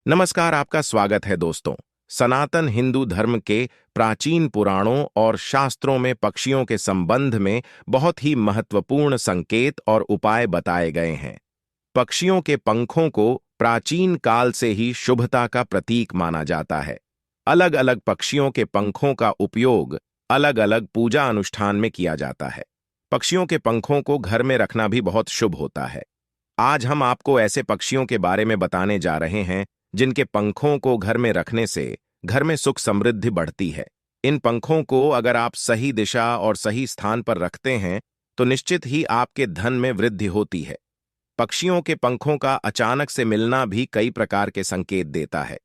नमस्कार, आपका स्वागत है दोस्तों। सनातन हिंदू धर्म के प्राचीन पुराणों और शास्त्रों में पक्षियों के संबंध में बहुत ही महत्वपूर्ण संकेत और उपाय बताए गए हैं। पक्षियों के पंखों को प्राचीन काल से ही शुभता का प्रतीक माना जाता है। अलग अलग पक्षियों के पंखों का उपयोग अलग अलग पूजा अनुष्ठान में किया जाता है। पक्षियों के पंखों को घर में रखना भी बहुत शुभ होता है। आज हम आपको ऐसे पक्षियों के बारे में बताने जा रहे हैं जिनके पंखों को घर में रखने से घर में सुख समृद्धि बढ़ती है। इन पंखों को अगर आप सही दिशा और सही स्थान पर रखते हैं तो निश्चित ही आपके धन में वृद्धि होती है। पक्षियों के पंखों का अचानक से मिलना भी कई प्रकार के संकेत देता है।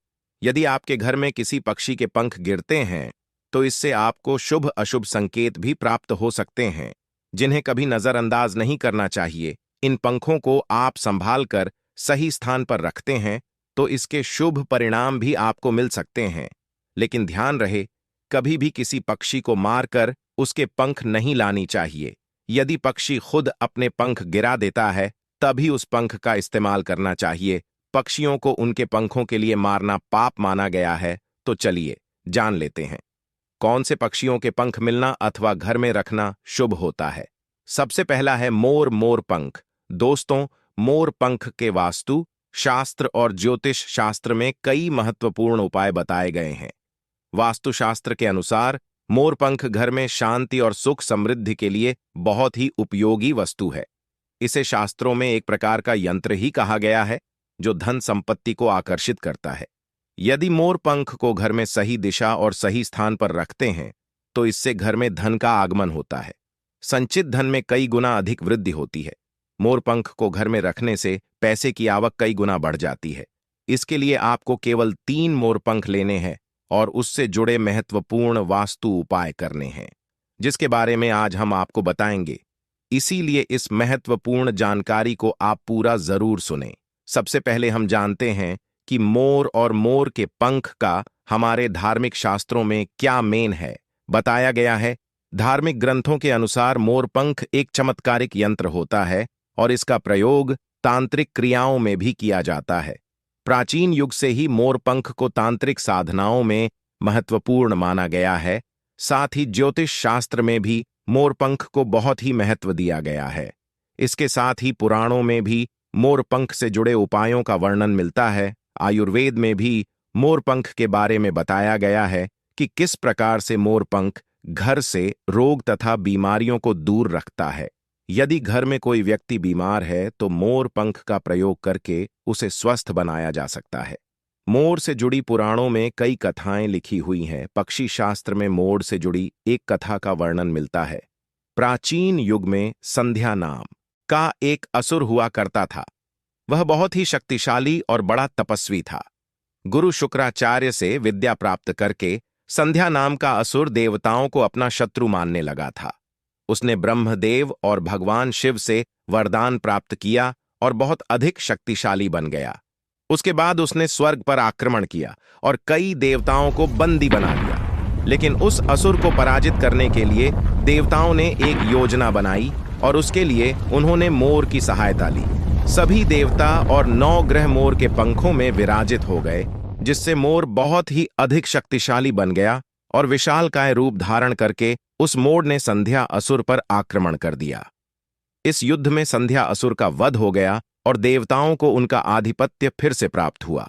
यदि आपके घर में किसी पक्षी के पंख गिरते हैं तो इससे आपको शुभ अशुभ संकेत भी प्राप्त हो सकते हैं, जिन्हें कभी नजरअंदाज नहीं करना चाहिए। इन पंखों को आप संभाल कर सही स्थान पर रखते हैं तो इसके शुभ परिणाम भी आपको मिल सकते हैं। लेकिन ध्यान रहे, कभी भी किसी पक्षी को मारकर उसके पंख नहीं लानी चाहिए। यदि पक्षी खुद अपने पंख गिरा देता है तभी उस पंख का इस्तेमाल करना चाहिए। पक्षियों को उनके पंखों के लिए मारना पाप माना गया है। तो चलिए जान लेते हैं कौन से पक्षियों के पंख मिलना अथवा घर में रखना शुभ होता है। सबसे पहला है मोर पंख। दोस्तों, मोर पंख के वास्तु शास्त्र और ज्योतिष शास्त्र में कई महत्वपूर्ण उपाय बताए गए हैं। वास्तुशास्त्र के अनुसार मोरपंख घर में शांति और सुख समृद्धि के लिए बहुत ही उपयोगी वस्तु है। इसे शास्त्रों में एक प्रकार का यंत्र ही कहा गया है जो धन संपत्ति को आकर्षित करता है। यदि मोरपंख को घर में सही दिशा और सही स्थान पर रखते हैं तो इससे घर में धन का आगमन होता है। संचित धन में कई गुना अधिक वृद्धि होती है। मोरपंख को घर में रखने से पैसे की आवक कई गुना बढ़ जाती है। इसके लिए आपको केवल 3 मोरपंख लेने हैं और उससे जुड़े महत्वपूर्ण वास्तु उपाय करने हैं, जिसके बारे में आज हम आपको बताएंगे। इसीलिए इस महत्वपूर्ण जानकारी को आप पूरा जरूर सुनें। सबसे पहले हम जानते हैं कि मोर और मोर के पंख का हमारे धार्मिक शास्त्रों में क्या मेन है। बताया गया है, धार्मिक ग्रंथों के अनुसार मोरपंख एक चमत्कारिक यंत्र होता है और इसका प्रयोग तांत्रिक क्रियाओं में भी किया जाता है। प्राचीन युग से ही मोरपंख को तांत्रिक साधनाओं में महत्वपूर्ण माना गया है। साथ ही ज्योतिष शास्त्र में भी मोरपंख को बहुत ही महत्व दिया गया है। इसके साथ ही पुराणों में भी मोरपंख से जुड़े उपायों का वर्णन मिलता है। आयुर्वेद में भी मोरपंख के बारे में बताया गया है कि किस प्रकार से मोरपंख घर से रोग तथा बीमारियों को दूर रखता है। यदि घर में कोई व्यक्ति बीमार है तो मोर पंख का प्रयोग करके उसे स्वस्थ बनाया जा सकता है। मोर से जुड़ी पुराणों में कई कथाएं लिखी हुई हैं। पक्षी शास्त्र में मोर से जुड़ी एक कथा का वर्णन मिलता है। प्राचीन युग में संध्या नाम का एक असुर हुआ करता था। वह बहुत ही शक्तिशाली और बड़ा तपस्वी था। गुरु शुक्राचार्य से विद्या प्राप्त करके संध्या नाम का असुर देवताओं को अपना शत्रु मानने लगा था। उसने ब्रह्मदेव और भगवान शिव से वरदान प्राप्त किया और बहुत अधिक शक्तिशाली बन गया। उसके बाद उसने स्वर्ग पर आक्रमण किया और कई देवताओं को बंदी बना लिया। लेकिन उस असुर को पराजित करने के लिए देवताओं ने एक योजना बनाई और उसके लिए उन्होंने मोर की सहायता ली। सभी देवता और 9 ग्रह मोर के पंखों में विराजित हो गए, जिससे मोर बहुत ही अधिक शक्तिशाली बन गया और विशालकाय रूप धारण करके उस मोर ने संध्या असुर पर आक्रमण कर दिया। इस युद्ध में संध्या असुर का वध हो गया और देवताओं को उनका आधिपत्य फिर से प्राप्त हुआ।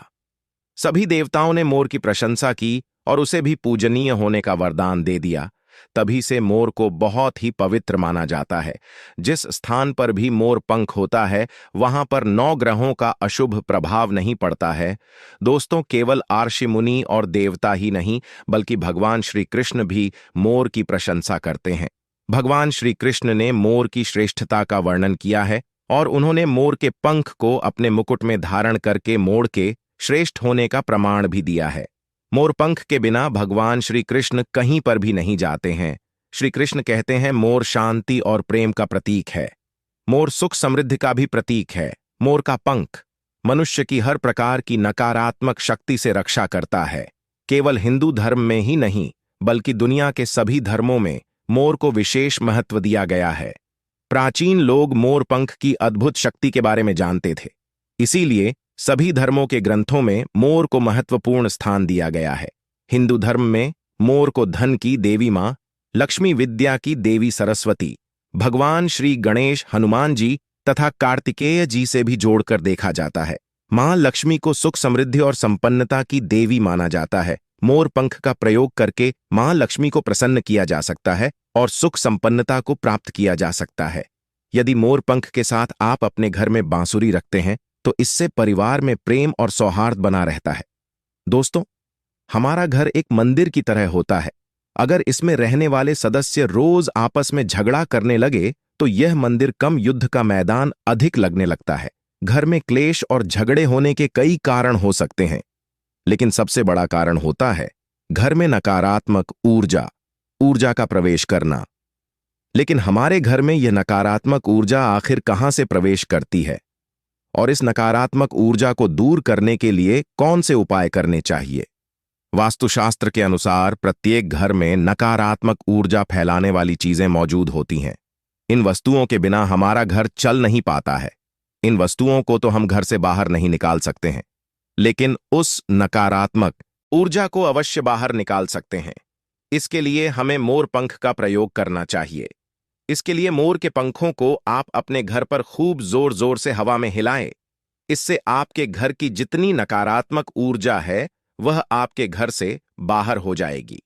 सभी देवताओं ने मोर की प्रशंसा की और उसे भी पूजनीय होने का वरदान दे दिया। तभी से मोर को बहुत ही पवित्र माना जाता है। जिस स्थान पर भी मोर पंख होता है वहां पर 9 ग्रहों का अशुभ प्रभाव नहीं पड़ता है। दोस्तों, केवल आर्षि मुनि और देवता ही नहीं बल्कि भगवान श्री कृष्ण भी मोर की प्रशंसा करते हैं। भगवान श्री कृष्ण ने मोर की श्रेष्ठता का वर्णन किया है और उन्होंने मोर के पंख को अपने मुकुट में धारण करके मोर के श्रेष्ठ होने का प्रमाण भी दिया है। मोरपंख के बिना भगवान श्री कृष्ण कहीं पर भी नहीं जाते हैं। श्री कृष्ण कहते हैं, मोर शांति और प्रेम का प्रतीक है। मोर सुख समृद्धि का भी प्रतीक है। मोर का पंख मनुष्य की हर प्रकार की नकारात्मक शक्ति से रक्षा करता है। केवल हिंदू धर्म में ही नहीं बल्कि दुनिया के सभी धर्मों में मोर को विशेष महत्व दिया गया है। प्राचीन लोग मोर पंख की अद्भुत शक्ति के बारे में जानते थे। इसीलिए सभी धर्मों के ग्रंथों में मोर को महत्वपूर्ण स्थान दिया गया है। हिंदू धर्म में मोर को धन की देवी माँ, लक्ष्मी विद्या की देवी सरस्वती, भगवान श्री गणेश, हनुमान जी तथा कार्तिकेय जी से भी जोड़कर देखा जाता है। माँ लक्ष्मी को सुख, समृद्धि और संपन्नता की देवी माना जाता है। मोर पंख का प्रयोग करके माँ लक्ष्मी को प्रसन्न किया जा सकता है और सुख संपन्नता को प्राप्त किया जा सकता है। यदि मोर पंख के साथ आप अपने घर में बांसुरी रखते हैं तो इससे परिवार में प्रेम और सौहार्द बना रहता है। दोस्तों, हमारा घर एक मंदिर की तरह होता है। अगर इसमें रहने वाले सदस्य रोज आपस में झगड़ा करने लगे तो यह मंदिर कम, युद्ध का मैदान अधिक लगने लगता है। घर में क्लेश और झगड़े होने के कई कारण हो सकते हैं, लेकिन सबसे बड़ा कारण होता है घर में नकारात्मक ऊर्जा का प्रवेश करना। लेकिन हमारे घर में यह नकारात्मक ऊर्जा आखिर कहां से प्रवेश करती है और इस नकारात्मक ऊर्जा को दूर करने के लिए कौन से उपाय करने चाहिए? वास्तुशास्त्र के अनुसार प्रत्येक घर में नकारात्मक ऊर्जा फैलाने वाली चीजें मौजूद होती हैं। इन वस्तुओं के बिना हमारा घर चल नहीं पाता है। इन वस्तुओं को तो हम घर से बाहर नहीं निकाल सकते हैं, लेकिन उस नकारात्मक ऊर्जा को अवश्य बाहर निकाल सकते हैं। इसके लिए हमें मोर पंख का प्रयोग करना चाहिए। इसके लिए मोर के पंखों को आप अपने घर पर खूब जोर जोर से हवा में हिलाएं। इससे आपके घर की जितनी नकारात्मक ऊर्जा है वह आपके घर से बाहर हो जाएगी।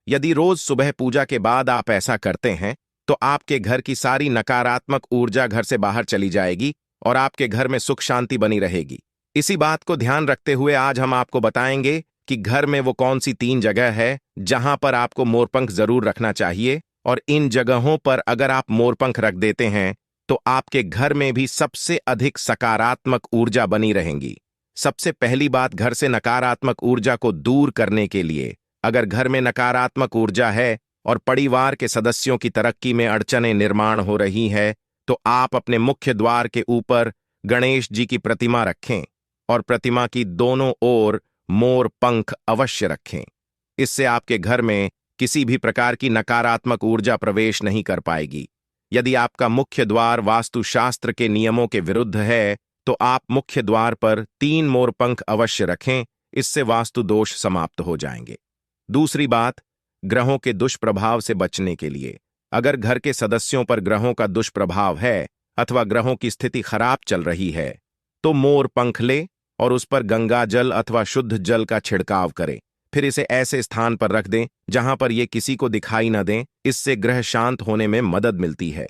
यदि रोज सुबह पूजा के बाद आप ऐसा करते हैं तो आपके घर की सारी नकारात्मक ऊर्जा घर से बाहर चली जाएगी और आपके घर में सुख शांति बनी रहेगी। इसी बात को ध्यान रखते हुए आज हम आपको बताएंगे कि घर में वो कौन सी 3 जगह है जहां पर आपको मोरपंख जरूर रखना चाहिए, और इन जगहों पर अगर आप मोरपंख रख देते हैं तो आपके घर में भी सबसे अधिक सकारात्मक ऊर्जा बनी रहेंगी। सबसे पहली बात, घर से नकारात्मक ऊर्जा को दूर करने के लिए अगर घर में नकारात्मक ऊर्जा है और परिवार के सदस्यों की तरक्की में अड़चनें निर्माण हो रही है तो आप अपने मुख्य द्वार के ऊपर गणेश जी की प्रतिमा रखें और प्रतिमा की दोनों ओर मोर पंख अवश्य रखें। इससे आपके घर में किसी भी प्रकार की नकारात्मक ऊर्जा प्रवेश नहीं कर पाएगी। यदि आपका मुख्य द्वार वास्तुशास्त्र के नियमों के विरुद्ध है तो आप मुख्य द्वार पर 3 मोर पंख अवश्य रखें। इससे वास्तु दोष समाप्त हो जाएंगे। दूसरी बात, ग्रहों के दुष्प्रभाव से बचने के लिए अगर घर के सदस्यों पर ग्रहों का दुष्प्रभाव है अथवा ग्रहों की स्थिति खराब चल रही है तो मोर पंख ले और उस पर गंगा जल अथवा शुद्ध जल का छिड़काव करें। फिर इसे ऐसे स्थान पर रख दें जहां पर यह किसी को दिखाई न दें। इससे ग्रह शांत होने में मदद मिलती है।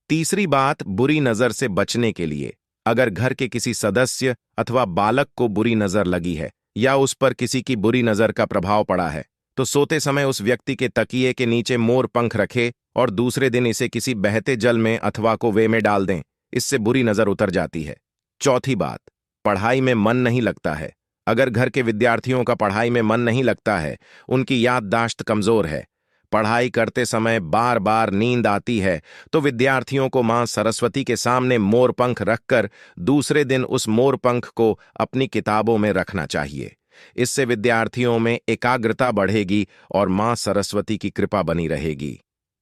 तीसरी बात, बुरी नजर से बचने के लिए अगर घर के किसी सदस्य अथवा बालक को बुरी नजर लगी है या उस पर किसी की बुरी नजर का प्रभाव पड़ा है तो सोते समय उस व्यक्ति के तकिए के नीचे मोर पंख रखें और दूसरे दिन इसे किसी बहते जल में अथवा कुएं में डाल दें। इससे बुरी नजर उतर जाती है। चौथी बात, पढ़ाई में मन नहीं लगता है। अगर घर के विद्यार्थियों का पढ़ाई में मन नहीं लगता है, उनकी याददाश्त कमजोर है, पढ़ाई करते समय बार बार नींद आती है, तो विद्यार्थियों को मां सरस्वती के सामने मोर पंख रखकर दूसरे दिन उस मोर पंख को अपनी किताबों में रखना चाहिए। इससे विद्यार्थियों में एकाग्रता बढ़ेगी और मां सरस्वती की कृपा बनी रहेगी।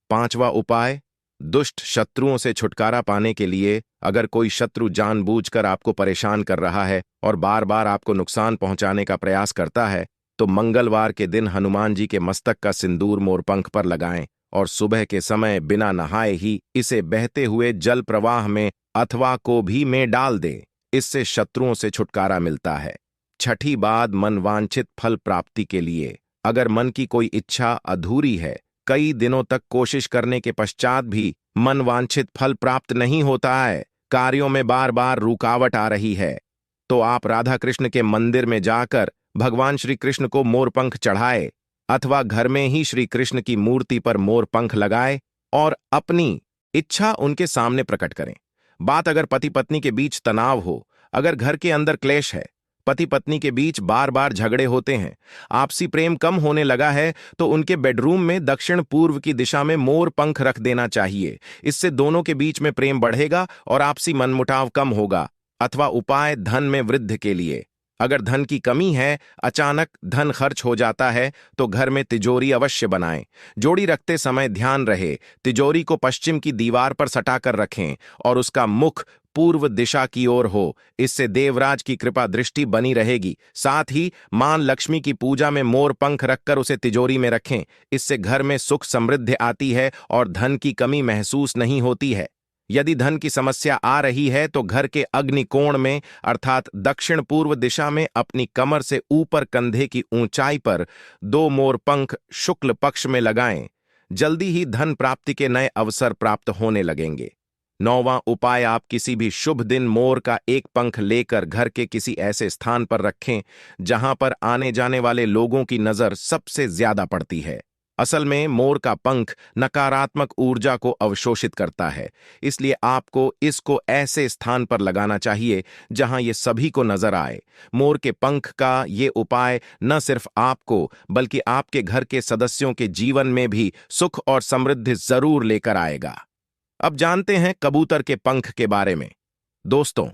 5वां उपाय, दुष्ट शत्रुओं से छुटकारा पाने के लिए अगर कोई शत्रु जानबूझकर आपको परेशान कर रहा है और बार बार आपको नुकसान पहुंचाने का प्रयास करता है तो मंगलवार के दिन हनुमान जी के मस्तक का सिंदूर मोरपंख पर लगाएं और सुबह के समय बिना नहाए ही इसे बहते हुए जल प्रवाह में अथवा को भी में डाल दें। इससे शत्रुओं से छुटकारा मिलता है। छठी बात, मनवांछित फल प्राप्ति के लिए अगर मन की कोई इच्छा अधूरी है, कई दिनों तक कोशिश करने के पश्चात भी मनवांछित फल प्राप्त नहीं होता है, कार्यों में बार बार रुकावट आ रही है, तो आप राधा कृष्ण के मंदिर में जाकर भगवान श्री कृष्ण को मोरपंख चढ़ाए अथवा घर में ही श्री कृष्ण की मूर्ति पर मोरपंख लगाए और अपनी इच्छा उनके सामने प्रकट करें। बात अगर पति पत्नी के बीच तनाव हो, अगर घर के अंदर क्लेश है, पति पत्नी के बीच बार बार झगड़े होते हैं, आपसी प्रेम कम होने लगा है, तो उनके बेडरूम में दक्षिण पूर्व की दिशा में मोर पंख रख देना चाहिए। इससे दोनों के बीच में प्रेम बढ़ेगा और आपसी मनमुटाव कम होगा। अथवा उपाय, धन में वृद्धि के लिए अगर धन की कमी है, अचानक धन खर्च हो जाता है, तो घर में तिजोरी अवश्य बनाएं। जोड़ी रखते समय ध्यान रहे, तिजोरी को पश्चिम की दीवार पर सटाकर रखें और उसका मुख पूर्व दिशा की ओर हो। इससे देवराज की कृपा दृष्टि बनी रहेगी। साथ ही मां लक्ष्मी की पूजा में मोर पंख रखकर उसे तिजोरी में रखें। इससे घर में सुख समृद्धि आती है और धन की कमी महसूस नहीं होती है। यदि धन की समस्या आ रही है तो घर के अग्निकोण में अर्थात दक्षिण पूर्व दिशा में अपनी कमर से ऊपर कंधे की ऊंचाई पर 2 मोर पंख शुक्ल पक्ष में लगाएं। जल्दी ही धन प्राप्ति के नए अवसर प्राप्त होने लगेंगे। 9वां उपाय, आप किसी भी शुभ दिन मोर का एक पंख लेकर घर के किसी ऐसे स्थान पर रखें जहां पर आने जाने वाले लोगों की नजर सबसे ज्यादा पड़ती है। असल में मोर का पंख नकारात्मक ऊर्जा को अवशोषित करता है, इसलिए आपको इसको ऐसे स्थान पर लगाना चाहिए जहां ये सभी को नजर आए। मोर के पंख का ये उपाय न सिर्फ आपको बल्कि आपके घर के सदस्यों के जीवन में भी सुख और समृद्धि जरूर लेकर आएगा। अब जानते हैं कबूतर के पंख के बारे में। दोस्तों,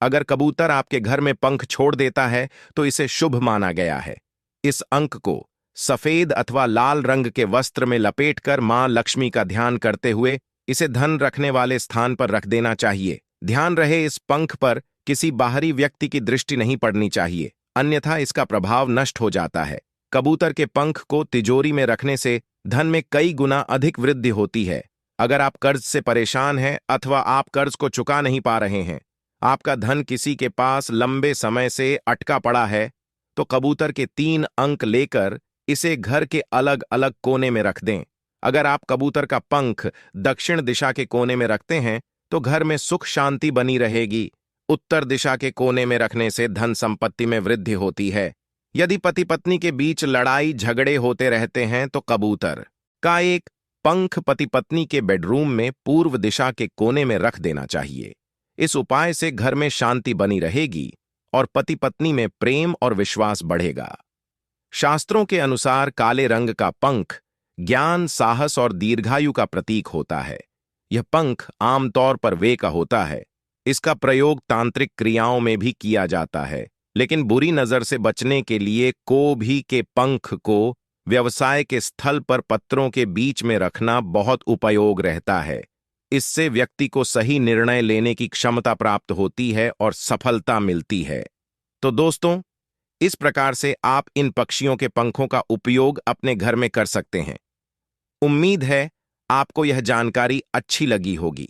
अगर कबूतर आपके घर में पंख छोड़ देता है तो इसे शुभ माना गया है। इस अंक को सफेद अथवा लाल रंग के वस्त्र में लपेटकर मां लक्ष्मी का ध्यान करते हुए इसे धन रखने वाले स्थान पर रख देना चाहिए। ध्यान रहे, इस पंख पर किसी बाहरी व्यक्ति की दृष्टि नहीं पड़नी चाहिए, अन्यथा इसका प्रभाव नष्ट हो जाता है। कबूतर के पंख को तिजोरी में रखने से धन में कई गुना अधिक वृद्धि होती है। अगर आप कर्ज से परेशान हैं अथवा आप कर्ज को चुका नहीं पा रहे हैं, आपका धन किसी के पास लंबे समय से अटका पड़ा है, तो कबूतर के 3 अंक लेकर इसे घर के अलग अलग कोने में रख दें। अगर आप कबूतर का पंख दक्षिण दिशा के कोने में रखते हैं तो घर में सुख शांति बनी रहेगी। उत्तर दिशा के कोने में रखने से धन संपत्ति में वृद्धि होती है। यदि पति पत्नी के बीच लड़ाई झगड़े होते रहते हैं तो कबूतर का एक पंख पति पत्नी के बेडरूम में पूर्व दिशा के कोने में रख देना चाहिए। इस उपाय से घर में शांति बनी रहेगी और पति पत्नी में प्रेम और विश्वास बढ़ेगा। शास्त्रों के अनुसार काले रंग का पंख ज्ञान, साहस और दीर्घायु का प्रतीक होता है। यह पंख आमतौर पर वे का होता है। इसका प्रयोग तांत्रिक क्रियाओं में भी किया जाता है, लेकिन बुरी नजर से बचने के लिए कोभी के पंख को व्यवसाय के स्थल पर पत्रों के बीच में रखना बहुत उपयोग रहता है। इससे व्यक्ति को सही निर्णय लेने की क्षमता प्राप्त होती है और सफलता मिलती है। तो दोस्तों, इस प्रकार से आप इन पक्षियों के पंखों का उपयोग अपने घर में कर सकते हैं। उम्मीद है आपको यह जानकारी अच्छी लगी होगी।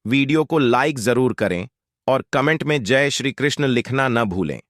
वीडियो को लाइक जरूर करें और कमेंट में जय श्री कृष्ण लिखना न भूलें।